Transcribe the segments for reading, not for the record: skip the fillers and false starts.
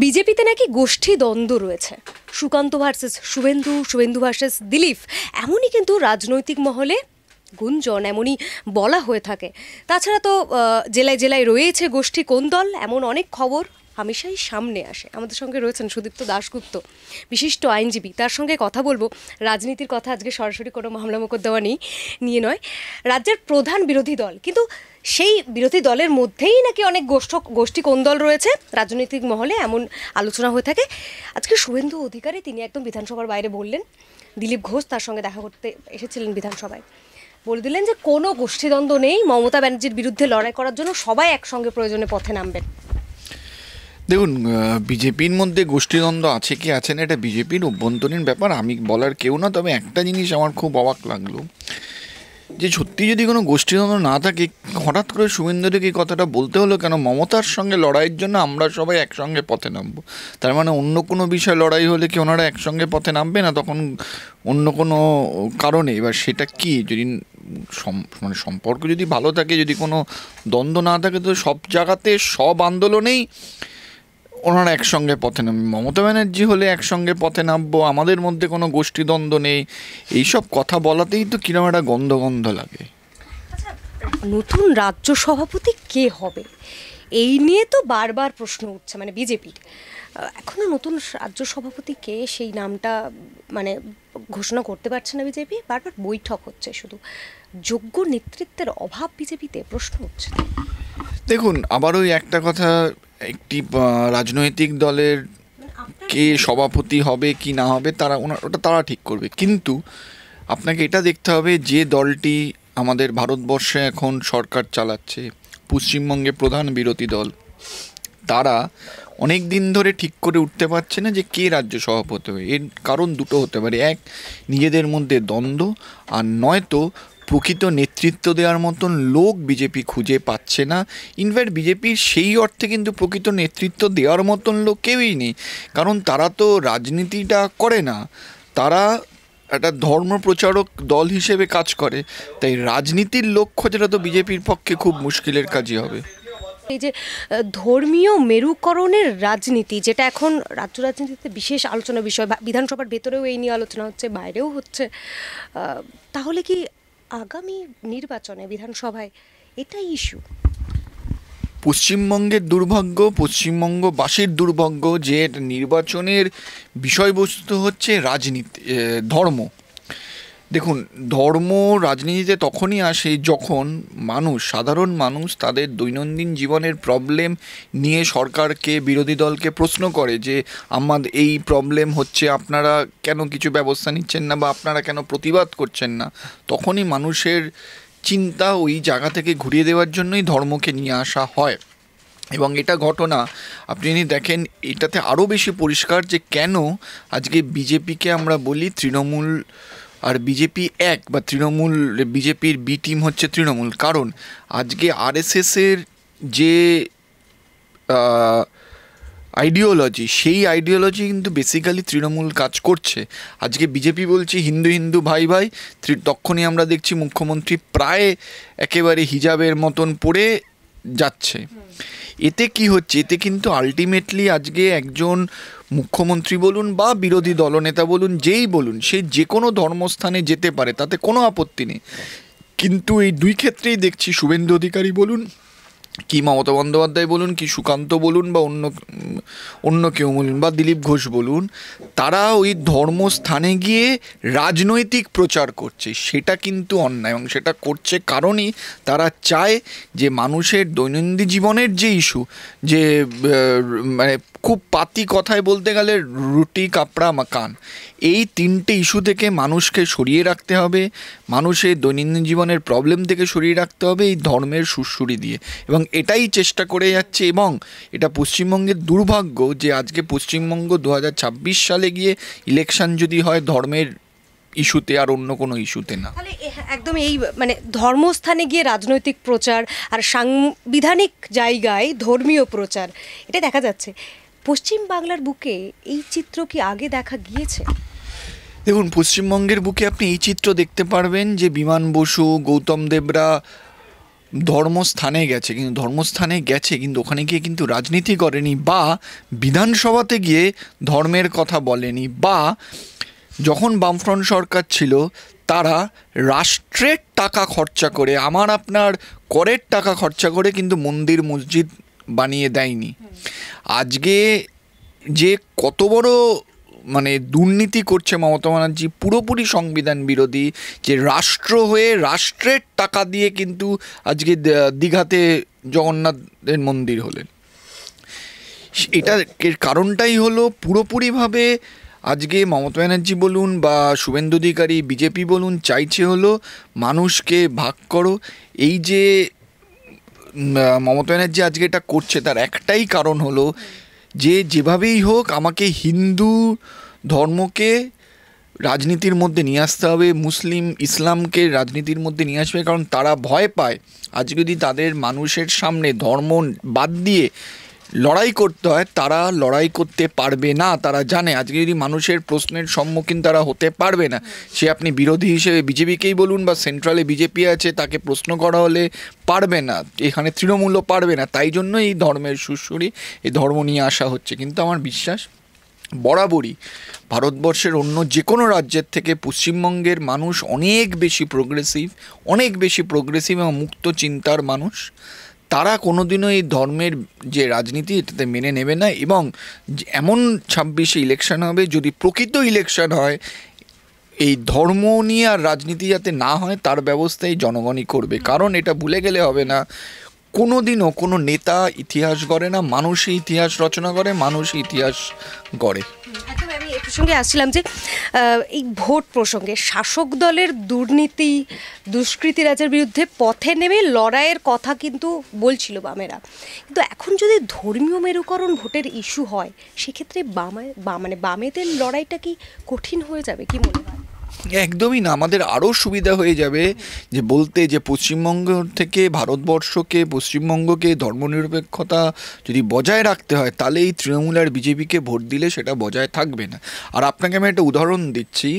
বিজেপিতে নাকি গোষ্ঠী দ্বন্দ্ব রয়েছে, সুকান্ত ভার্সেস শুভেন্দু, শুভেন্দু ভার্সেস দিলীপ, এমনই কিন্তু রাজনৈতিক মহলে গুঞ্জন, এমনই বলা হয়ে থাকে। তাছাড়া তো জেলায় জেলায় রয়েছে গোষ্ঠী কোন দল, এমন অনেক খবর হামেশাই সামনে আসে। আমাদের সঙ্গে রয়েছেন সুদীপ্ত দাশগুপ্ত, বিশিষ্ট আইনজীবী। তার সঙ্গে কথা বলবো রাজনীতির কথা। আজকে সরাসরি কোনো মামলা মোকদ্দমা নিয়ে নয়, রাজ্যের প্রধান বিরোধী দল, কিন্তু সেই বিরোধী দলের মধ্যেই নাকি অনেক গোষ্ঠী কোন দল রয়েছে রাজনৈতিক মহলে, এমন আলোচনা হয়ে থাকে। আজকে শুভেন্দু অধিকারী তিনি একদম বিধানসভার বাইরে বললেন, দিলীপ ঘোষ তার সঙ্গে দেখা করতে এসেছিলেন বিধানসভায়, বলে দিলেন যে কোনো গোষ্ঠীদ্বন্দ্ব নেই, মমতা ব্যানার্জির বিরুদ্ধে লড়াই করার জন্য সবাই একসঙ্গে প্রয়োজনে পথে নামবেন। দেখুন, বিজেপির মধ্যে গোষ্ঠীদ্বন্দ্ব আছে কি আছে না, এটা বিজেপির অভ্যন্তরীণ ব্যাপার, আমি বলার কেউ না। তবে একটা জিনিস আমার খুব অবাক লাগলো, যে সত্যি যদি কোনো গোষ্ঠীদ্বন্দ্ব না থাকে, হঠাৎ করে শুভেন্দুকে এই কথাটা বলতে হলো কেন? মমতার সঙ্গে লড়াইয়ের জন্য আমরা সবাই একসঙ্গে পথে নামবো, তার মানে অন্য কোনো বিষয় লড়াই হলে কি ওনারা একসঙ্গে পথে নামবে না? তখন অন্য কোনো কারণে, এবার সেটা কি? যদি মানে সম্পর্ক যদি ভালো থাকে, যদি কোনো দ্বন্দ্ব না থাকে, তো সব জায়গাতে সব আন্দোলনেই ওনারা একসঙ্গে পথে নামবে। মমতা ব্যানার্জি হলে একসঙ্গে পথে নামবো, আমাদের মধ্যে কোনো গোষ্ঠীদ্বন্দ্ব নেই, এইসব কথা বলাতেই তো কিরকম একটা গন্ধ গন্ধ লাগে। নতুন রাজ্য সভাপতি কে হবে, এই নিয়ে তো বারবার প্রশ্ন উঠছে, মানে বিজেপির এখনো নতুন রাজ্য সভাপতি কে, সেই নামটা মানে ঘোষণা করতে পারছে না বিজেপি। বারবার বৈঠক হচ্ছে, শুধু যোগ্য নেতৃত্বের অভাব বিজেপিতে, প্রশ্ন উঠছে। দেখুন, আবার ওই একটা কথা, একটি রাজনৈতিক দলের কে সভাপতি হবে কি না হবে ওটা তারা ঠিক করবে, কিন্তু আপনাকে এটা দেখতে হবে যে দলটি আমাদের ভারতবর্ষে এখন সরকার চালাচ্ছে, পশ্চিমবঙ্গে প্রধান বিরোধী দল, তারা অনেক দিন ধরে ঠিক করে উঠতে পারছে না যে কে রাজ্য সভাপতি হবে। এর কারণ দুটো হতে পারে, এক নিজেদের মধ্যে দ্বন্দ্ব, আর নয়তো প্রকৃত নেতৃত্ব দেওয়ার মতন লোক বিজেপি খুঁজে পাচ্ছে না। ইনফ্যাক্ট বিজেপির সেই অর্থে কিন্তু প্রকৃত নেতৃত্ব দেওয়ার মতন লোক কেউই নেই, কারণ তারা তো রাজনীতিটা করে না, তারা একটা ধর্ম প্রচারক দল হিসেবে কাজ করে। তাই রাজনীতির লোক খোঁজাটা তো বিজেপির পক্ষে খুব মুশকিলের কাজই হবে। এই যে ধর্মীয় মেরুকরণের রাজনীতি, যেটা এখন রাজ্য রাজনীতিতে বিশেষ আলোচনা বিষয়, বিধানসভার ভেতরেও এই নিয়ে আলোচনা হচ্ছে, বাইরেও হচ্ছে, তাহলে কি আগামী নির্বাচনে বিধানসভায় এটাই ইস্যু? পশ্চিমবঙ্গের দুর্ভাগ্য, পশ্চিমবঙ্গবাসীর দুর্ভাগ্য যে নির্বাচনের বিষয়বস্তু হচ্ছে রাজনীতি, ধর্ম। দেখুন, ধর্ম রাজনীতিতে তখনই আসে যখন সাধারণ মানুষ তাদের দৈনন্দিন জীবনের প্রবলেম নিয়ে সরকারকে, বিরোধী দলকে প্রশ্ন করে যে আমাদের এই প্রবলেম হচ্ছে, আপনারা কেন কিছু ব্যবস্থা নিচ্ছেন না, বা আপনারা কেন প্রতিবাদ করছেন না। তখনই মানুষের চিন্তা ওই জায়গা থেকে ঘুরিয়ে দেওয়ার জন্যই ধর্মকে নিয়ে আসা হয়। এবং এটা ঘটনা আপনি যদি দেখেন, এটাতে আরও বেশি পরিষ্কার যে কেন আজকে বিজেপিকে আমরা বলি তৃণমূল আর বিজেপি এক, বা তৃণমূল, বিজেপির বি টিম হচ্ছে তৃণমূল। কারণ আজকে আরএসএসের যে আইডিওলজি, সেই আইডিওলজি কিন্তু বেসিক্যালি তৃণমূল কাজ করছে। আজকে বিজেপি বলছি হিন্দু হিন্দু ভাই ভাই, তখনই আমরা দেখছি মুখ্যমন্ত্রী প্রায় একেবারে হিজাবের মতন পরে যাচ্ছে। এতে কি হচ্ছে? এতে কিন্তু আলটিমেটলি আজকে একজন মুখ্যমন্ত্রী বলুন বা বিরোধী দলনেতা বলুন, যেই বলুন, সে যে কোনো ধর্মস্থানে যেতে পারে, তাতে কোনো আপত্তি নেই। কিন্তু এই দুই ক্ষেত্রেই দেখছি, শুভেন্দু অধিকারী বলুন কি মমতা বন্দ্যোপাধ্যায় বলুন, কি সুকান্ত বলুন, বা অন্য কেউ বলুন, বা দিলীপ ঘোষ বলুন, তারা ওই ধর্মস্থানে গিয়ে রাজনৈতিক প্রচার করছে। সেটা কিন্তু অন্যায়, এবং সেটা করছে কারণই তারা চায় যে মানুষের দৈনন্দিন জীবনের যে ইস্যু, যে মানে খুব পাতি কথায় বলতে গেলে রুটি কাপড়া মাকান, এই তিনটে ইস্যু থেকে মানুষকে সরিয়ে রাখতে হবে, মানুষের দৈনন্দিন জীবনের প্রবলেম থেকে সরিয়ে রাখতে হবে এই ধর্মের সুড়সুড়ি দিয়ে। এবং এটাই চেষ্টা করে যাচ্ছে। এবং এটা পশ্চিমবঙ্গের দুর্ভাগ্য যে আজকে পশ্চিমবঙ্গ 2026 সালে গিয়ে ইলেকশন যদি হয় ধর্মের ইস্যুতে, আর অন্য কোনো ইস্যুতে না। তাহলে একদম এই মানে ধর্মস্থানে গিয়ে রাজনৈতিক প্রচার আর সাংবিধানিক জায়গায় ধর্মীয় প্রচার, এটা দেখা যাচ্ছে পশ্চিম বাংলার বুকে। এই চিত্র কি আগে দেখা গিয়েছে? দেখুন, পশ্চিমবঙ্গের বুকে আপনি এই চিত্র দেখতে পারবেন যে বিমান বসু, গৌতম দেবরা ধর্মস্থানে গেছে, কিন্তু ধর্মস্থানে গেছে কিন্তু ওখানে গিয়ে কিন্তু রাজনীতি করেনি, বা বিধানসভাতে গিয়ে ধর্মের কথা বলেনি, বা যখন বামফ্রন্ট সরকার ছিল তারা রাষ্ট্রের টাকা খরচা করে, আমার আপনার করের টাকা খরচা করে কিন্তু মন্দির মসজিদ বানিয়ে দেয়নি। আজকে যে কত বড় মানে দুর্নীতি করছে মমতা ব্যানার্জি, পুরোপুরি সংবিধান বিরোধী, যে রাষ্ট্র হয়ে রাষ্ট্রের টাকা দিয়ে কিন্তু আজকে দীঘাতে জগন্নাথের মন্দির হলেন। এটা এর কারণটাই হলো পুরোপুরিভাবে আজকে মমতা ব্যানার্জি বলুন বা শুভেন্দু অধিকারী বিজেপি বলুন চাইছে হলো মানুষকে ভাগ করো। এই যে মমতা ব্যানার্জি আজকে এটা করছে তার একটাই কারণ হলো যে যেভাবেই হোক আমাকে হিন্দু ধর্মকে রাজনীতির মধ্যে নিয়ে আসতে হবে, মুসলিম ইসলামকে রাজনীতির মধ্যে নিয়ে আসবে, কারণ তারা ভয় পায় আজকে যদি তাদের মানুষের সামনে ধর্ম বাদ দিয়ে লড়াই করতে হয় তারা লড়াই করতে পারবে না। তারা জানে আজকে যদি মানুষের প্রশ্নের সম্মুখীন তারা হতে পারবে না, সে আপনি বিরোধী হিসেবে বিজেপিকেই বলুন বা সেন্ট্রালে বিজেপি আছে তাকে প্রশ্ন করা হলে পারবে না, এখানে তৃণমূলও পারবে না। তাই জন্য এই ধর্মের সুরসুরি, এই ধর্ম নিয়ে আসা হচ্ছে। কিন্তু আমার বিশ্বাস বরাবরই ভারতবর্ষের অন্য যে কোনো রাজ্যের থেকে পশ্চিমবঙ্গের মানুষ অনেক বেশি প্রোগ্রেসিভ এবং মুক্ত চিন্তার মানুষ। তারা কোনোদিনও এই ধর্মের যে রাজনীতি এটাতে মেনে নেবে না, এবং এমন 26-এ ইলেকশন হবে, যদি প্রকৃত ইলেকশন হয় এই ধর্ম নিয়ে আর রাজনীতি যাতে না হয় তার ব্যবস্থাই জনগণই করবে। কারণ এটা ভুলে গেলে হবে না, কোনো দিনও কোনো নেতা ইতিহাস গড়ে না, মানুষই ইতিহাস রচনা করে, মানুষই ইতিহাস গড়ে। একদম, আমি এ প্রসঙ্গে আসছিলাম যে এই ভোট প্রসঙ্গে শাসক দলের দুর্নীতি দুষ্কৃতিরাজের বিরুদ্ধে পথে নেমে লড়াইয়ের কথা কিন্তু বলছিল বামেরা, কিন্তু এখন যদি ধর্মীয় মেরুকরণ ভোটের ইস্যু হয় সেক্ষেত্রে বামেদের লড়াইটা কি কঠিন হয়ে যাবে, কি মনে হয়? একদমই না, আমাদের আরও সুবিধা হয়ে যাবে যে বলতে যে পশ্চিমবঙ্গ থেকে ভারতবর্ষকে, পশ্চিমবঙ্গকে ধর্মনিরপেক্ষতা যদি বজায় রাখতে হয় তাহলে এই তৃণমূল আর বিজেপিকে ভোট দিলে সেটা বজায় থাকবে না। আর আপনাকে আমি একটা উদাহরণ দিচ্ছি,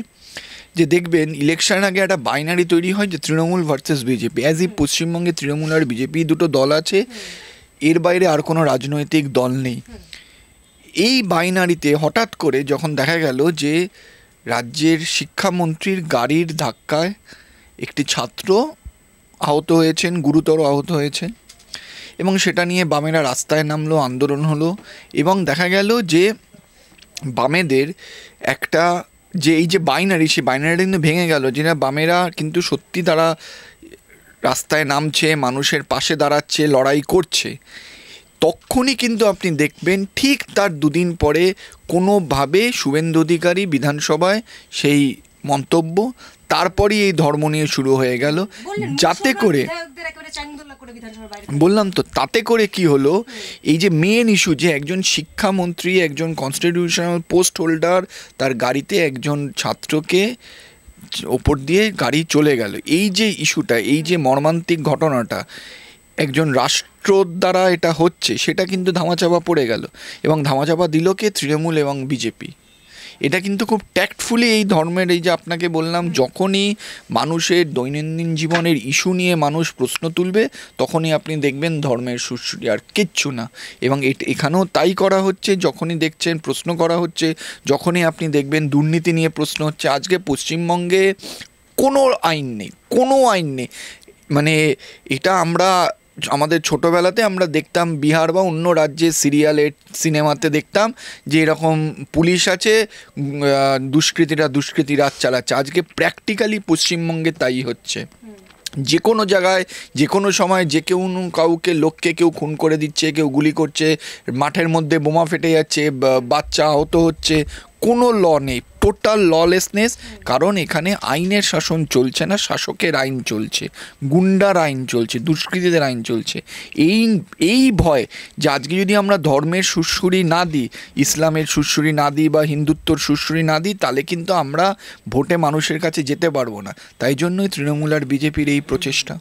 যে দেখবেন ইলেকশন আগে একটা বাইনারি তৈরি হয় যে Trinamool versus BJP, as he পশ্চিমবঙ্গে তৃণমূল আর বিজেপি দুটো দল আছে, এর বাইরে আর কোনো রাজনৈতিক দল নেই। এই বাইনারিতে হঠাৎ করে যখন দেখা গেল যে রাজ্যের শিক্ষামন্ত্রীর গাড়ির ধাক্কায় একটি ছাত্র আহত হয়েছেন, গুরুতর আহত হয়েছেন, এবং সেটা নিয়ে বামেরা রাস্তায় নামলো, আন্দোলন হলো, এবং দেখা গেল যে বামেদের একটা যে এই যে বাইনারি, সেই বাইনারিটা কিন্তু ভেঙে গেল, যেটা বামেরা কিন্তু সত্যি তারা রাস্তায় নামছে, মানুষের পাশে দাঁড়াচ্ছে, লড়াই করছে। তখনই কিন্তু আপনি দেখবেন ঠিক তার দুদিন পরে কোনোভাবে শুভেন্দু অধিকারী বিধানসভায় সেই মন্তব্য, তারপরই এই ধর্ম নিয়ে শুরু হয়ে গেল, যাতে করে বললাম তো তাতে করে কি হলো, এই যে মেন ইস্যু যে একজন শিক্ষামন্ত্রী, একজন কনস্টিটিউশনাল পোস্ট হোল্ডার, তার গাড়িতে একজন ছাত্রকে ওপর দিয়ে গাড়ি চলে গেল, এই যে ইস্যুটা, এই যে মর্মান্তিক ঘটনাটা একজন রাষ্ট্রর দ্বারা এটা হচ্ছে, সেটা কিন্তু ধামাচাপা পড়ে গেল, এবং ধামাচাপা দিল কে? তৃণমূল এবং বিজেপি। এটা কিন্তু খুব ট্যাক্টফুলি এই ধর্মের, এই যে আপনাকে বললাম, যখনই মানুষের দৈনন্দিন জীবনের ইস্যু নিয়ে মানুষ প্রশ্ন তুলবে তখনই আপনি দেখবেন ধর্মের সুরসুরি, আর কিচ্ছু না। এবং এখানেও তাই করা হচ্ছে, যখনই দেখছেন প্রশ্ন করা হচ্ছে, যখনই আপনি দেখবেন দুর্নীতি নিয়ে প্রশ্ন হচ্ছে। আজকে পশ্চিমবঙ্গে কোনো আইন নেই, মানে এটা আমরা আমাদের ছোটোবেলাতে আমরা দেখতাম বিহার বা অন্য রাজ্যে সিরিয়ালের সিনেমাতে দেখতাম যে এরকম পুলিশ আছে, দুষ্কৃতী রাজ চালাচ্ছে। আজকে প্র্যাকটিক্যালি পশ্চিমবঙ্গে তাই হচ্ছে। যে কোনো জায়গায় যে কোনো সময় যে কেউ কাউকে, লোককে কেউ খুন করে দিচ্ছে, কেউ গুলি করছে, মাঠের মধ্যে বোমা ফেটে যাচ্ছে, বাচ্চা আহত হচ্ছে, কোনো ল নেই, টোটাল ললেসনেস। কারণ এখানে আইনের শাসন চলছে না, শাসকের আইন চলছে, গুন্ডার আইন চলছে, দুষ্কৃতীদের আইন চলছে। এই ভয় যে আজকে যদি আমরা ধর্মের সুরসুরি না দিই, ইসলামের সুরসুরি না দিই বা হিন্দুত্বর সুরসুরি না দিই, তাহলে কিন্তু আমরা ভোটে মানুষের কাছে যেতে পারবো না। তাই জন্যই তৃণমূল আর বিজেপির এই প্রচেষ্টা।